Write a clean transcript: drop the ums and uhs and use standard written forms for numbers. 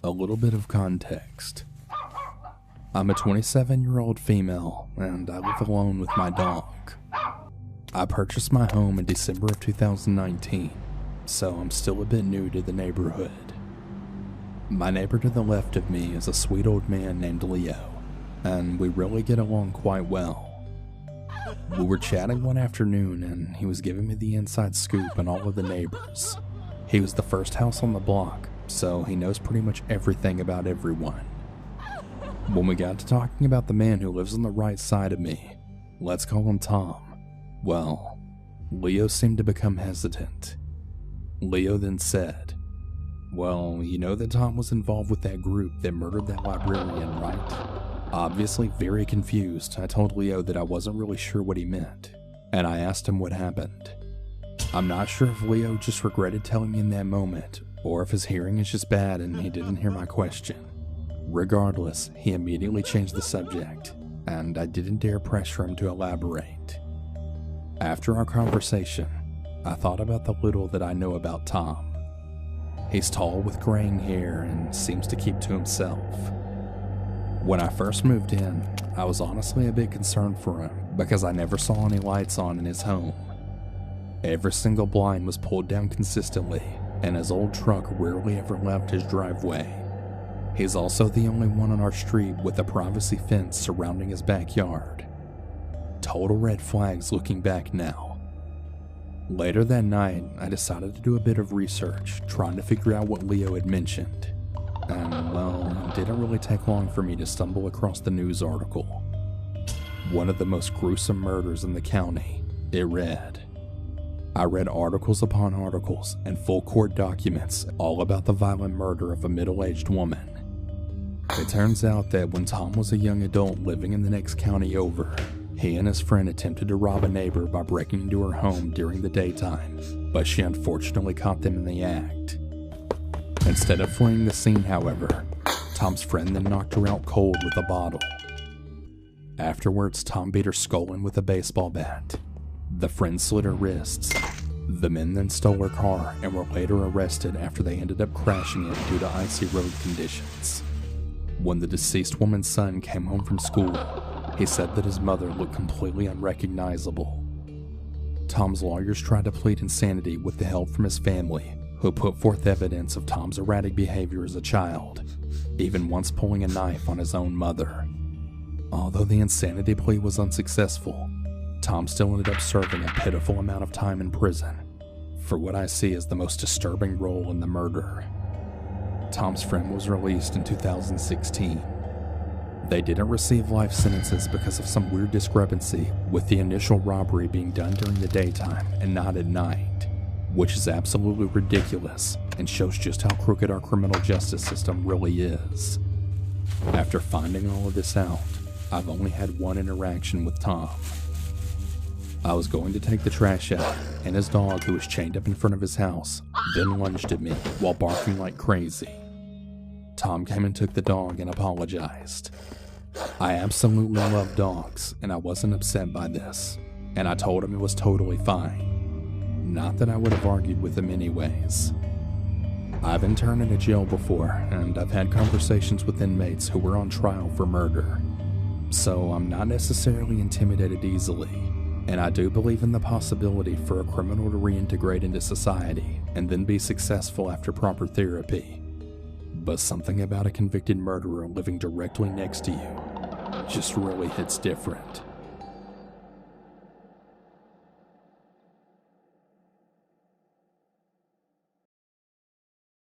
A little bit of context. I'm a 27-year-old female, and I live alone with my dog. I purchased my home in December of 2019, so I'm still a bit new to the neighborhood. My neighbor to the left of me is a sweet old man named Leo, and we really get along quite well. We were chatting one afternoon, and he was giving me the inside scoop on all of the neighbors. He was the first house on the block, so he knows pretty much everything about everyone. When we got to talking about the man who lives on the right side of me, let's call him Tom, well, Leo seemed to become hesitant. Leo then said, "Well, you know that Tom was involved with that group that murdered that librarian, right?" Obviously very confused, I told Leo that I wasn't really sure what he meant, and I asked him what happened. I'm not sure if Leo just regretted telling me in that moment, or if his hearing is just bad and he didn't hear my question. Regardless, he immediately changed the subject, and I didn't dare pressure him to elaborate. After our conversation, I thought about the little that I know about Tom. He's tall with graying hair and seems to keep to himself. When I first moved in, I was honestly a bit concerned for him because I never saw any lights on in his home. Every single blind was pulled down consistently, and his old truck rarely ever left his driveway. He's also the only one on our street with a privacy fence surrounding his backyard. Total red flags looking back now. Later that night, I decided to do a bit of research, trying to figure out what Leo had mentioned. And, well, it didn't really take long for me to stumble across the news article. One of the most gruesome murders in the county, it read. I read articles upon articles and full court documents all about the violent murder of a middle-aged woman. It turns out that when Tom was a young adult living in the next county over, he and his friend attempted to rob a neighbor by breaking into her home during the daytime, but she unfortunately caught them in the act. Instead of fleeing the scene, however, Tom's friend then knocked her out cold with a bottle. Afterwards, Tom beat her skull in with a baseball bat. The friend slit her wrists. The men then stole her car and were later arrested after they ended up crashing it due to icy road conditions. When the deceased woman's son came home from school, he said that his mother looked completely unrecognizable. Tom's lawyers tried to plead insanity with the help from his family, who put forth evidence of Tom's erratic behavior as a child, even once pulling a knife on his own mother. Although the insanity plea was unsuccessful, Tom still ended up serving a pitiful amount of time in prison for what I see as the most disturbing role in the murder. Tom's friend was released in 2016. They didn't receive life sentences because of some weird discrepancy with the initial robbery being done during the daytime and not at night, which is absolutely ridiculous and shows just how crooked our criminal justice system really is. After finding all of this out, I've only had one interaction with Tom. I was going to take the trash out, and his dog, who was chained up in front of his house, then lunged at me while barking like crazy. Tom came and took the dog and apologized. I absolutely love dogs, and I wasn't upset by this, and I told him it was totally fine. Not that I would have argued with him anyways. I've interned in a jail before, and I've had conversations with inmates who were on trial for murder. So I'm not necessarily intimidated easily, and I do believe in the possibility for a criminal to reintegrate into society and then be successful after proper therapy. But something about a convicted murderer living directly next to you just really hits different.